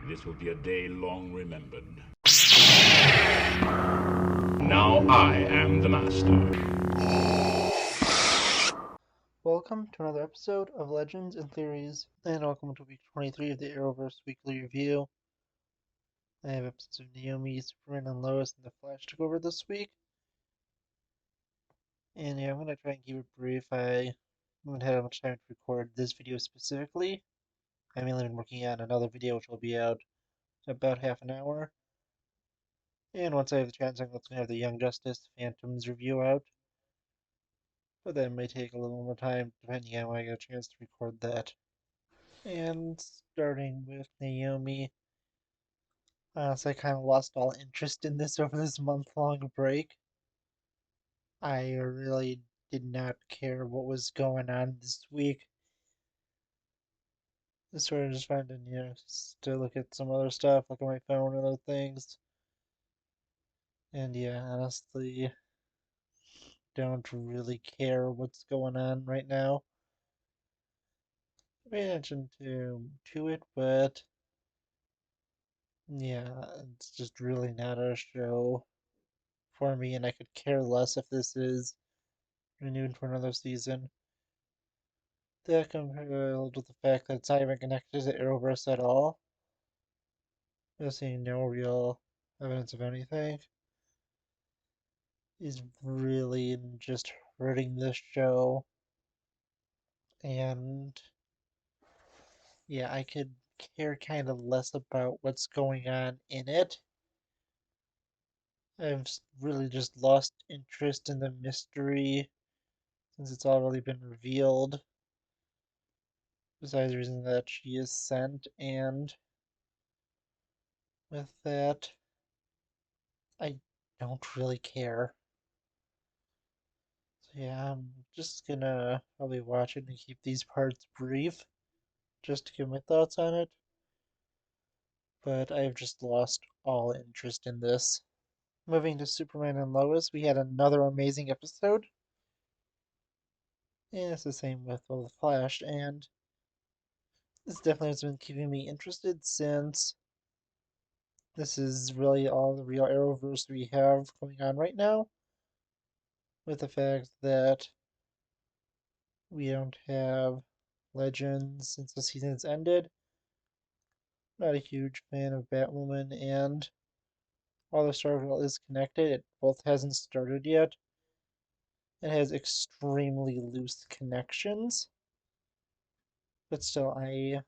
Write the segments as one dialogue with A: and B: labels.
A: This will be a day long remembered. Now I am the master.
B: Welcome to another episode of Legends and Theories, and welcome to week 23 of the Arrowverse Weekly Review. I have episodes of Naomi, Superman and Lois, and The Flash to go over this week. And yeah, I'm going to try and keep it brief. I haven't had much time to record this video specifically. I've mainly been working on another video which will be out in about half an hour. And once I have the chance, I'm going to have the Young Justice Phantoms review out. But that may take a little more time depending on when I get a chance to record that. And starting with Naomi. So I kind of lost all interest in this over this month-long break. I really did not care what was going on this week. I sort of just finding, just to look at some other stuff, look at my phone and other things. And yeah, honestly, don't really care what's going on right now. I pay attention to it, but yeah, it's just really not a show for me, and I could care less if this is renewed for another season. That compared with the fact that it's not even connected to Arrowverse at all. There's seeing no real evidence of anything is really just hurting this show. And yeah, I could care kind of less about what's going on in it. I've really just lost interest in the mystery since it's already been revealed. Besides the reason that she is sent, and with that, I don't really care. So yeah, I'm just gonna probably watch it and keep these parts brief, just to give my thoughts on it. But I've just lost all interest in this. Moving to Superman and Lois, we had another amazing episode. And it's the same with The Flash, and this definitely has been keeping me interested since this is really all the real Arrowverse we have going on right now. With the fact that we don't have Legends since the season's ended. Not a huge fan of Batwoman, and while the Stargirl is connected, it both hasn't started yet. It has extremely loose connections. But still, I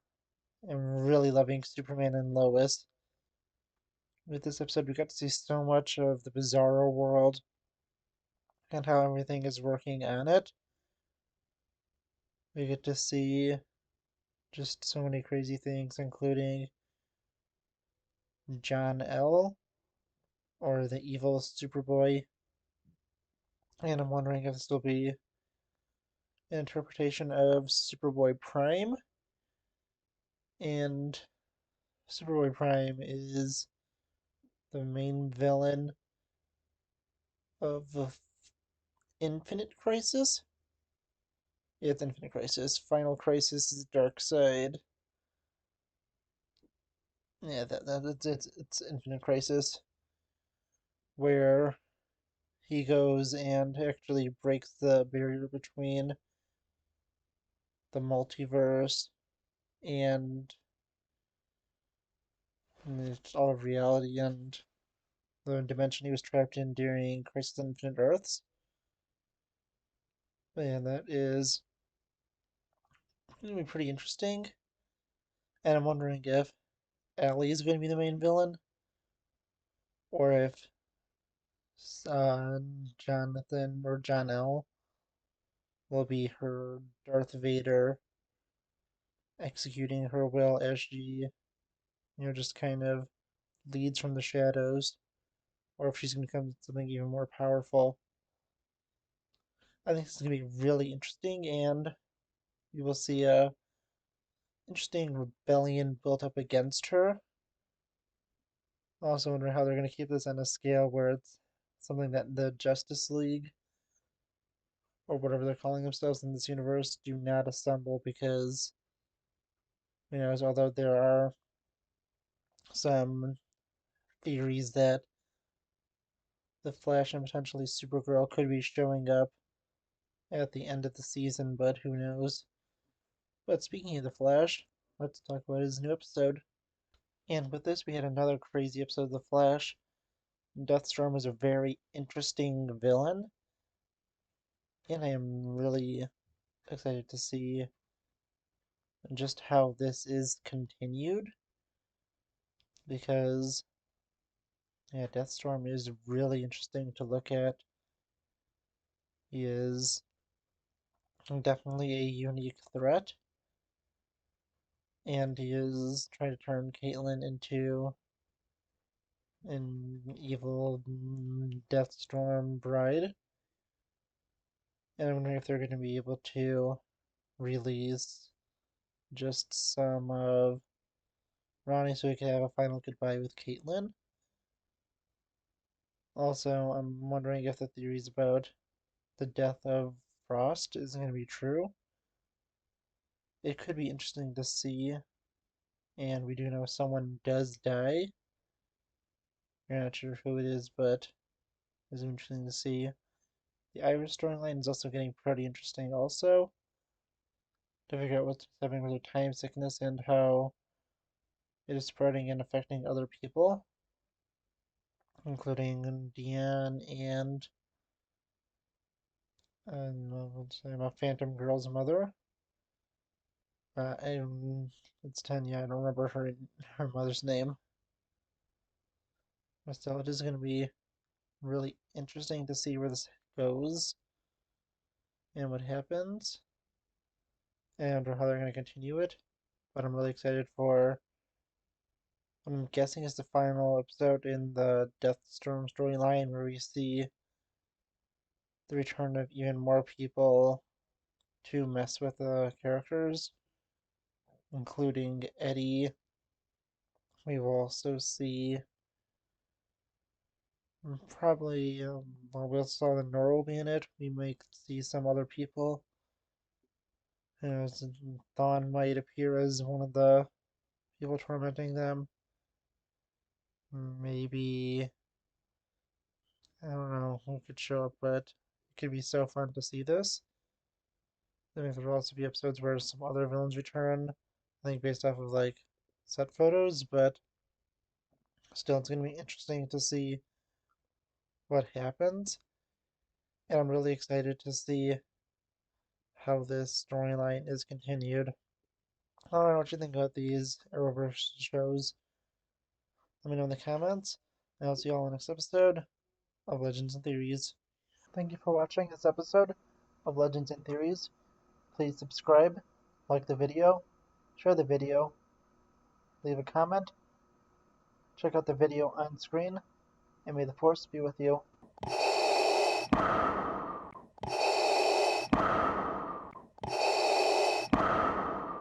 B: am really loving Superman and Lois. With this episode, we got to see so much of the Bizarro world and how everything is working on it. We get to see just so many crazy things, including John L., or the evil Superboy. And I'm wondering if this will be an interpretation of Superboy Prime. And Superboy Prime is the main villain of Infinite Crisis. Yeah, it's Infinite Crisis. Final Crisis is Dark Side. Yeah, it's Infinite Crisis, where he goes and actually breaks the barrier between the multiverse and all of reality and the dimension he was trapped in during Crisis on Infinite Earths. And that is going to be pretty interesting. And I'm wondering if Allie is going to be the main villain, or if uh, Jonathan or John L. will be her Darth Vader, executing her will as she, just kind of leads from the shadows, or if she's going to become something even more powerful. I think it's going to be really interesting, and you will see a interesting rebellion built up against her. I also wonder how they're going to keep this on a scale where it's something that the Justice League, or whatever they're calling themselves in this universe, do not assemble because, although there are some theories that the Flash and potentially Supergirl could be showing up at the end of the season, but who knows. But speaking of the Flash, let's talk about his new episode. And with this, we had another crazy episode of the Flash. Deathstorm is a very interesting villain, and I am really excited to see just how this is continued, because yeah, Deathstorm is really interesting to look at. He is definitely a unique threat, and he is trying to turn Caitlin into an evil Deathstorm bride. And I'm wondering if they're going to be able to release just some of Ronnie so we can have a final goodbye with Caitlin. Also, I'm wondering if the theories about the death of Frost is going to be true. It could be interesting to see, and we do know someone does die. You're not sure who it is, but it's interesting to see. The Iris storyline is also getting pretty interesting also, to figure out what's happening with her time sickness and how it is spreading and affecting other people, including Deanne and what's her name, Phantom Girl's mother. It's Tanya. I don't remember her mother's name. But still, it is going to be really interesting to see where this goes and what happens and how they're going to continue it. But I'm really excited for. I'm guessing it's the final episode in the Deathstorm storyline where we see the return of even more people to mess with the characters, including Eddie. We will also see probably well, we also saw the Nor will be in it. We might see some other people. Thawne might appear as one of the people tormenting them. Maybe I don't know who could show up, but it could be so fun to see this. I think there'll also be episodes where some other villains return. I think based off of like set photos, but still, it's gonna be interesting to see what happens. And I'm really excited to see how this storyline is continued. I don't know what you think about these Arrowverse shows. Let me know in the comments. And I'll see you all in the next episode of Legends and Theories. Thank you for watching this episode of Legends and Theories. Please subscribe, like the video, share the video, leave a comment, check out the video on screen, and may the Force be with you.